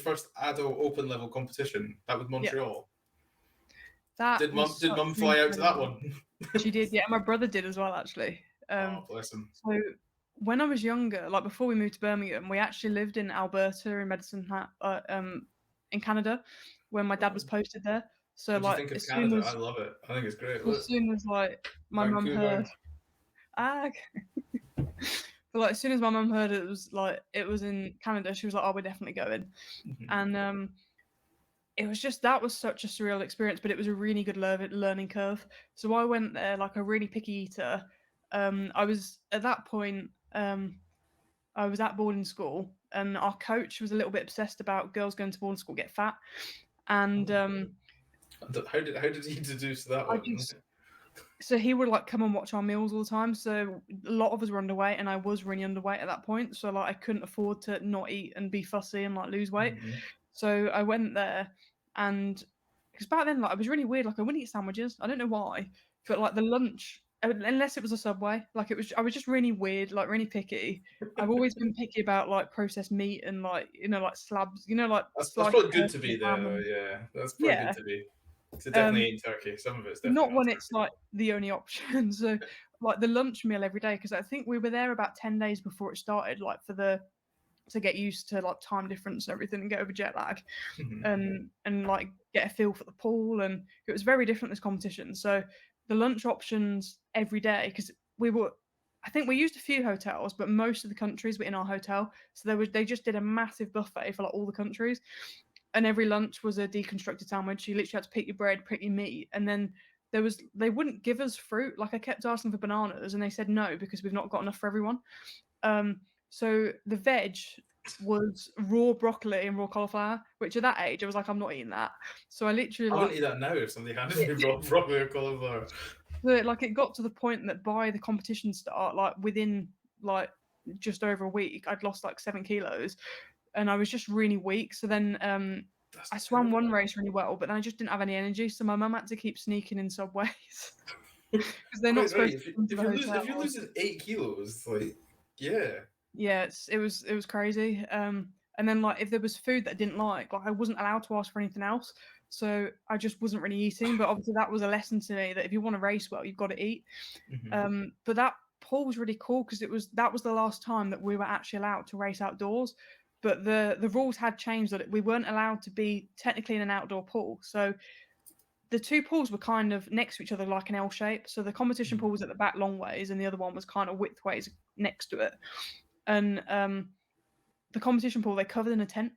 first adult open level competition? That was Yeah, Montreal. that Did was mum such an fly out to that incredible. one? She did, yeah. And my brother did as well, actually. Oh, bless him. So when I was younger, like before we moved to Birmingham, we actually lived in Alberta in in Canada, when my dad was posted there. So What do you think of Canada? I love it. I think it's great. Look, as soon as like my mum heard, Vancouver. ah, but like as soon as my mum heard it was in Canada, she was like, "Oh, we're definitely going." Mhm. And it was just that was such a surreal experience, but it was a really good learning curve. So I went there like a really picky eater. I was at that point. I was at boarding school, and our coach was a little bit obsessed about girls going to boarding school get fat, and How did he deduce that I one? just so he would like come and watch our meals all the time. So a lot of us were underweight, and I was really underweight at that point. So like I couldn't afford to not eat and be fussy and like lose weight. Mhm. So I went there, and because back then like I was really weird. Like I wouldn't eat sandwiches. I don't know why, but like the lunch, unless it was a Subway, like it was. I was just really weird, like really picky. I've always been picky about like processed meat and like like slabs, like That's sliced probably good to turkey be and there, ham though. and Yeah, that's probably good yeah. to be. So definitely Um, ain't turkey. Some of it's definitely not not when it's turkey. like the only option. So like the lunch meal every day, because I think we were there about 10 days before it started, like to get used to like time difference and everything and get over jet lag, Mhm. and like get a feel for the pool. And it was very different this competition. So the lunch options every day, because we were. I think we used a few hotels, but most of the countries were in our hotel. So they just did a massive buffet for like all the countries, and every lunch was a deconstructed sandwich. You literally had to pick your bread, pick your meat, and then they wouldn't give us fruit. Like I kept asking for bananas, and they said no because we've not got enough for everyone. So the veg was raw broccoli and raw cauliflower, which at that age I was like, I'm not eating that. So I literally I like wouldn't eat that now if somebody handed it, me raw broccoli or cauliflower. like it got to the point that by the competition start, like within like just over a week, I'd lost like 7 kilos, and I was just really weak. So then That's I swam one terrible. race really well, but then I just didn't have any energy. So my mum had to keep sneaking in subways because they're not Quite right. supposed to come to the If you're hotel. losing 8 kilos, like yeah. Yeah, it was crazy. And then like if there was food that I didn't like I wasn't allowed to ask for anything else. So I just wasn't really eating. But obviously that was a lesson to me that if you want to race well, you've got to eat. Mhm. But that pool was really cool because that was the last time that we were actually allowed to race outdoors. But the rules had changed that we weren't allowed to be technically in an outdoor pool. So the two pools were kind of next to each other like an L shape. So the competition pool was at the back long ways, and the other one was kind of width ways next to it. And the competition pool they covered in a tent.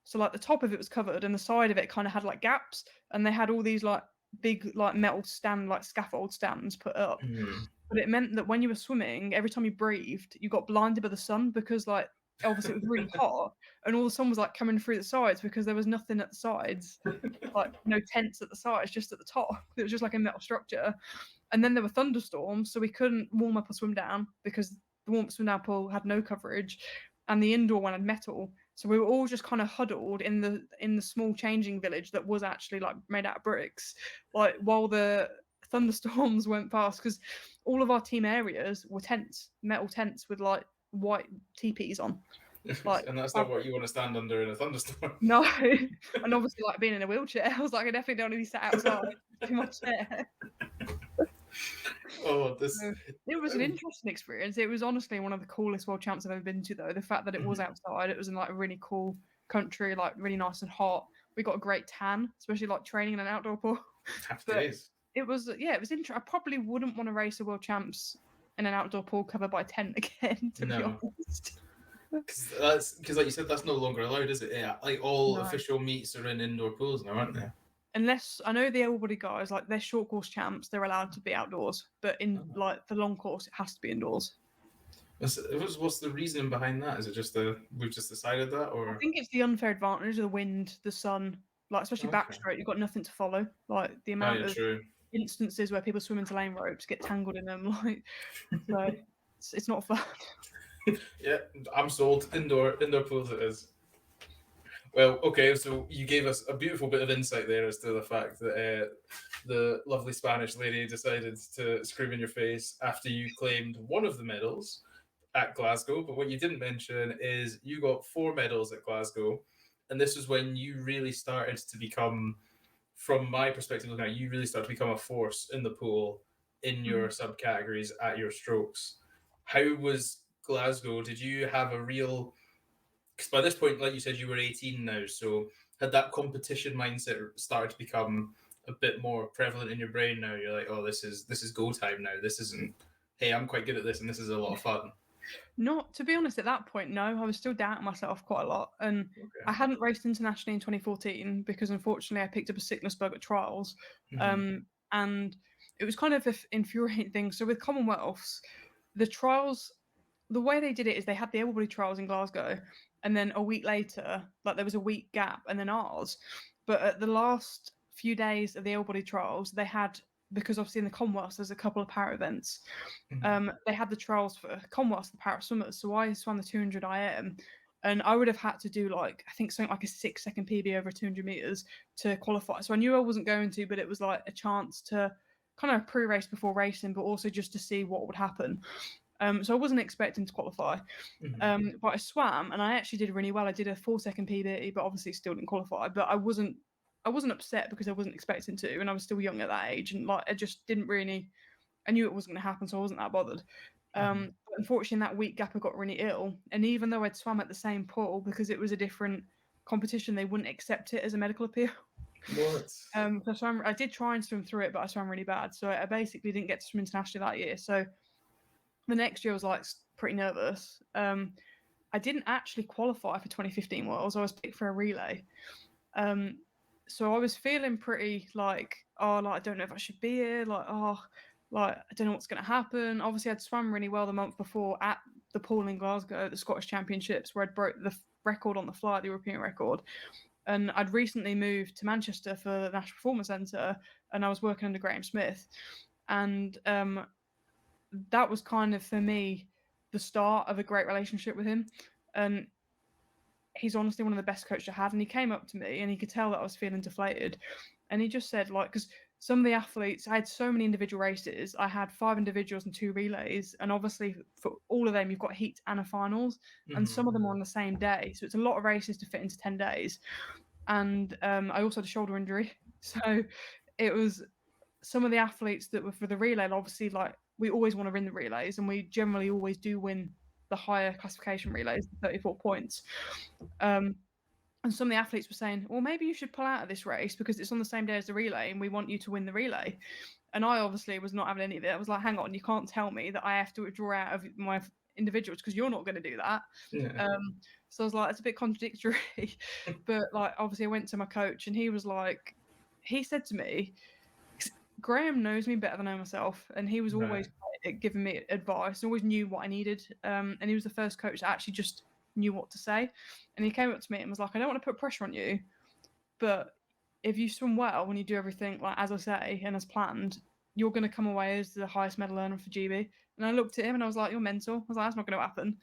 So like the top of it was covered, and the side of it kind of had like gaps, and they had all these like big like metal stand like scaffold stands put up. Mhm. But it meant that when you were swimming, every time you breathed, you got blinded by the sun because like obviously it was really hot, and all the sun was like coming through the sides because there was nothing at the sides, like no tents at the sides, just at the top. It was just like a metal structure. And then there were thunderstorms, so we couldn't warm up or swim down because the warm up swim down pool had no coverage, and the indoor one had metal. So we were all just kind of huddled in the small changing village that was actually like made out of bricks, like while the thunderstorms went past, because all of our team areas were tents, metal tents with like white teepees on, like And that's not fabric. what you want to stand under in a thunderstorm. No, and obviously like being in a wheelchair, I was like, I definitely don't want to be sat outside in my chair. Oh, this. So it was an Um, interesting experience. It was honestly one of the coolest world champs I've ever been to, though. The fact that it was mhm. outside, it was in like a really cool country, like really nice and hot. We got a great tan, especially like training in an outdoor pool. Happy But days. it was, yeah, it was interesting. I probably wouldn't want to race a world champs in an outdoor pool covered by a tent again, to be No, honest. because like you said, that's no longer allowed, is it? Yeah, like all No. official meets are in indoor pools now, aren't they? Unless I know the Able Body guys, like they're short course champs, they're allowed to be outdoors, but in Oh. like the long course, it has to be indoors. What's the reasoning behind that? Is it just we've just decided that, I or think it's the unfair advantage of the wind, the sun, like especially okay? backstroke. You've got nothing to follow. Like the Oh amount yeah, of true. instances where people swim into lane ropes, get tangled in them, like so it's not fun. Yeah, I'm sold. Indoor pools it is. Well, okay, so you gave us a beautiful bit of insight there as to the fact that the lovely Spanish lady decided to scream in your face after you claimed one of the medals at Glasgow. But what you didn't mention is you got 4 medals at Glasgow, and this was when you really started to become, from my perspective looking at it, you really started to become a force in the pool in your Mhm. subcategories at your strokes. How was Glasgow? Did you have a real, because by this point, like you said, you were 18 now, so had that competition mindset started to become a bit more prevalent in your brain now? You're like, oh, this is go time now. This isn't, hey, I'm quite good at this and this is a lot of fun. Not to be honest, at that point, no, I was still doubting myself quite a lot, and I Okay. hadn't raced internationally in 2014 because unfortunately I picked up a sickness bug at trials, Hmm. and it was kind of an infuriating thing. So with Commonwealths, the trials, the way they did it is they had the able body trials in Glasgow, and then a week later, like there was a week gap, and then ours. But at the last few days of the able body trials, they had, because obviously in the Commonwealths there's a couple of para events. Hmm. They had the trials for Commonwealths, the para swimmers. So I swam the 200 IM, and I would have had to do like I think something like a 6 second PB over 200 meters to qualify. So I knew I wasn't going to, but it was like a chance to kind of pre-race before racing, but also just to see what would happen. So I wasn't expecting to qualify. Hmm. But I swam and I actually did really well. I did a 4 second PB, but obviously still didn't qualify. But I wasn't upset because I wasn't expecting to, and I was still young at that age, and like I just didn't really. I knew it wasn't going to happen, so I wasn't that bothered. Hmm. But unfortunately, in that week gap, I got really ill, and even though I'd swam at the same pool because it was a different competition, they wouldn't accept it as a medical appeal. What? So I did try and swim through it, but I swam really bad, so I basically didn't get to swim internationally that year. So the next year, I was like pretty nervous. I didn't actually qualify for 2015 Worlds. I was picked for a relay. Um, so I was feeling pretty like, oh, like I don't know if I should be here. Like, oh, like I don't know what's going to happen. Obviously, I'd swam really well the month before at the pool in Glasgow, at the Scottish Championships, where I'd broke the record on the fly, the European record. And I'd recently moved to Manchester for the National Performance Centre, and I was working under Graham Smith, and that was kind of for me the start of a great relationship with him. And he's honestly one of the best coaches I had. And he came up to me and he could tell that I was feeling deflated. And he just said, like, because some of the athletes, I had so many individual races. I had 5 individuals and 2 relays. And obviously, for all of them, you've got heats and a finals. And Hmm. some of them are on the same day. So it's a lot of races to fit into 10 days. And I also had a shoulder injury. So it was some of the athletes that were for the relay, obviously, like, we always want to win the relays. And we generally always do win the higher classification relays, 34 points. Um, and some of the athletes were saying, well, maybe you should pull out of this race because it's on the same day as the relay and we want you to win the relay. And I obviously was not having any of it. I was like, hang on, you can't tell me that I have to withdraw out of my individuals because you're not going to do that. Yeah. So I was like, it's a bit contradictory. But like, obviously, I went to my coach and he was like, he said to me, Graham knows me better than I know myself, and he was always Right. giving me advice, always knew what I needed. And he was the first coach that actually just knew what to say. And he came up to me and was like, I don't want to put pressure on you, but if you swim well when you do everything like as I say and as planned, you're going to come away as the highest medal earner for GB. And I looked at him and I was like, you're mental. I was like, that's not going to happen.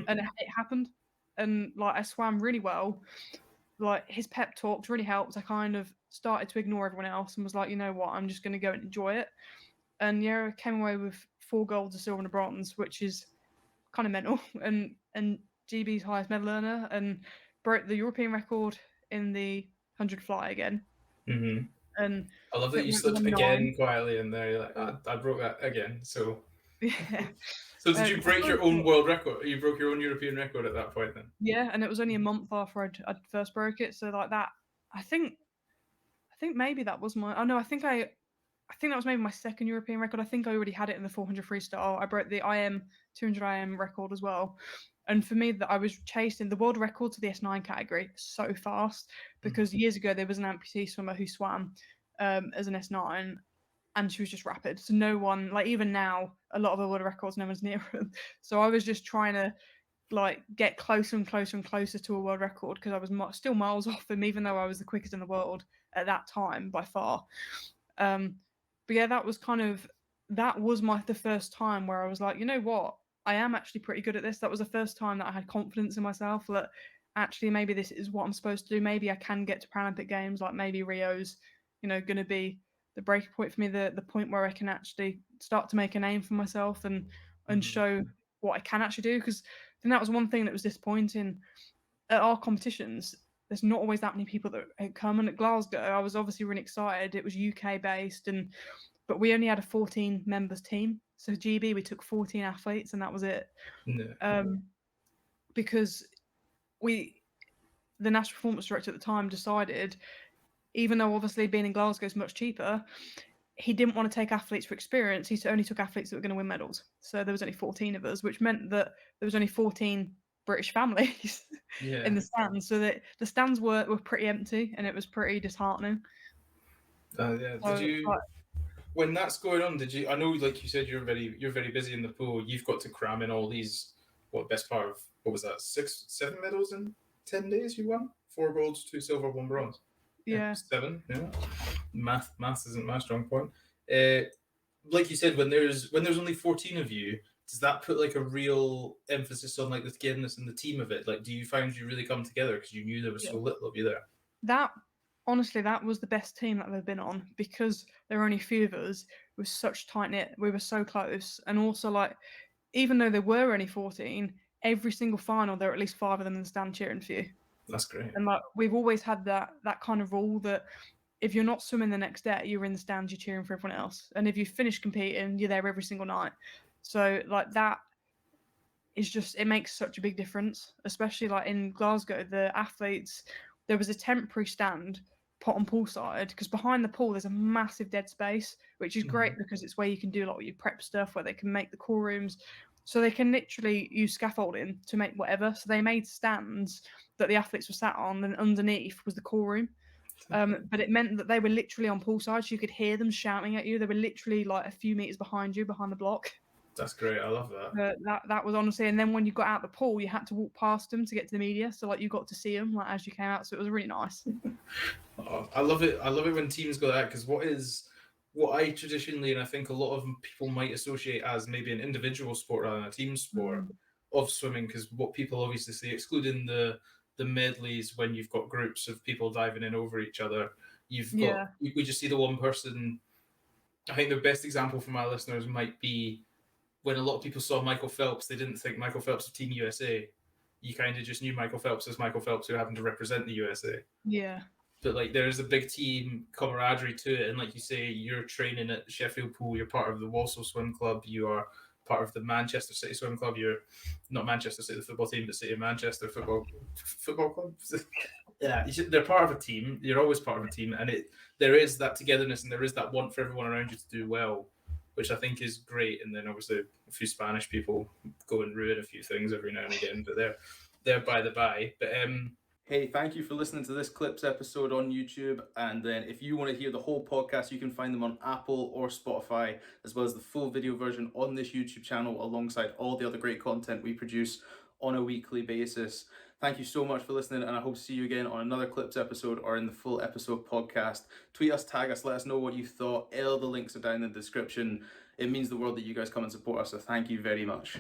And it happened. And like I swam really well. Like his pep talks really helped. I kind of started to ignore everyone else and was like, you know what, I'm just going to go and enjoy it. And yeah, I came away with 4 golds, a silver, and a bronze, which is kind of mental. And GB's highest medal earner, and broke the European record in the 100 fly again. Hmm. And I love I that think you we went slipped 1-9. again quietly in there. You're like, I broke that again. So, Yeah. so did you 'Cause I break kind your of own thought, world record? You broke your own European record at that point then? yeah, and it was only a month after I'd first broke it. So like that, I think I think maybe that was my. Oh no, I think that was maybe my second European record. I think I already had it in the 400 freestyle. I broke the IM 200 IM record as well. And for me, that I was chasing the world record to the S9 category so fast because Mhm. years ago there was an amputee swimmer who swam as an S9 and she was just rapid. So no one, like even now, a lot of the world records, no one's near them. So I was just trying to like get closer and closer and closer to a world record because I was still miles off him, even though I was the quickest in the world at that time by far. Um, but yeah, that was my the first time where I was like, you know what, I am actually pretty good at this. That was the first time that I had confidence in myself that actually maybe this is what I'm supposed to do. Maybe I can get to Paralympic Games. Like maybe Rio's, going to be the breaking point for me, the point where I can actually start to make a name for myself and Mhm. show what I can actually do. Because I think that was one thing that was disappointing at our competitions. there's not always that many people that come. And at Glasgow, I was obviously really excited. It was UK based, but we only had a 14 members team. So GB, we took 14 athletes, and that was it. No. Because the national performance director at the time decided, even though obviously being in Glasgow is much cheaper, he didn't want to take athletes for experience. He only took athletes that were going to win medals. So there was only 14 of us, which meant that there was only 14 British families Yeah. in the stands. So that the stands were pretty empty, and it was pretty disheartening. Yeah. Did you, when that's going on, did you? I know, like you said, you're very busy in the pool. You've got to cram in all these. Best part of what was that? 7 medals in 10 days. You won 4 golds, 2 silver, 1 bronze. Yeah. 7. Yeah. Math isn't my strong point. Like you said, when there's only 14 of you, does that put like a real emphasis on like the togetherness and the team of it? Like, do you find you really come together because you knew there was so little of you there? That honestly, that was the best team that I've ever been on, because there were only a few of us. It was such tight knit. We were so close, and also like, even though there were only 14, every single final there were at least 5 of them in the stand cheering for you. That's great. And like, we've always had that kind of rule that if you're not swimming the next day, you're in the stands, you're cheering for everyone else. And if you finish competing, you're there every single night. So like, that is just, it makes such a big difference, especially like in Glasgow, the athletes, there was a temporary stand put on poolside, because behind the pool there's a massive dead space, which is great because it's where you can do a lot of your prep stuff, where they can make the core rooms. So they can literally use scaffolding to make whatever. So they made stands that the athletes were sat on, and underneath was the core room. But it meant that they were literally on poolside, so you could hear them shouting at you. They were literally like a few meters behind you, behind the block. That's great. I love that. That was honestly, and then when you got out the pool, you had to walk past them to get to the media. So like, you got to see them like as you came out. So it was really nice. Oh, I love it. I love it when teams go that, because what I traditionally, and I think a lot of people might associate as maybe an individual sport rather than a team sport of swimming, because what people obviously say, excluding the medleys, when you've got groups of people diving in over each other, we just see the one person. I think the best example for my listeners might be when a lot of people saw Michael Phelps, they didn't think Michael Phelps was Team USA. You kind of just knew Michael Phelps as Michael Phelps, who happened to represent the USA. Yeah. But like, there is a big team camaraderie to it, and like you say, you're training at Sheffield Pool. You're part of the Walsall Swim Club. You are part of the Manchester City Swim Club. You're not Manchester City the football team, but City of Manchester football club. Yeah, they're part of a team. You're always part of a team, and there is that togetherness, and there is that want for everyone around you to do well, which I think is great. And then obviously a few Spanish people go and ruin a few things every now and again, but they're by the by. But hey, thank you for listening to this Clips episode on YouTube. And then if you want to hear the whole podcast, you can find them on Apple or Spotify, as well as the full video version on this YouTube channel, alongside all the other great content we produce on a weekly basis. Thank you so much for listening, and I hope to see you again on another Clips episode or in the full episode podcast. Tweet us, tag us, let us know what you thought. All the links are down in the description. It means the world that you guys come and support us, so thank you very much.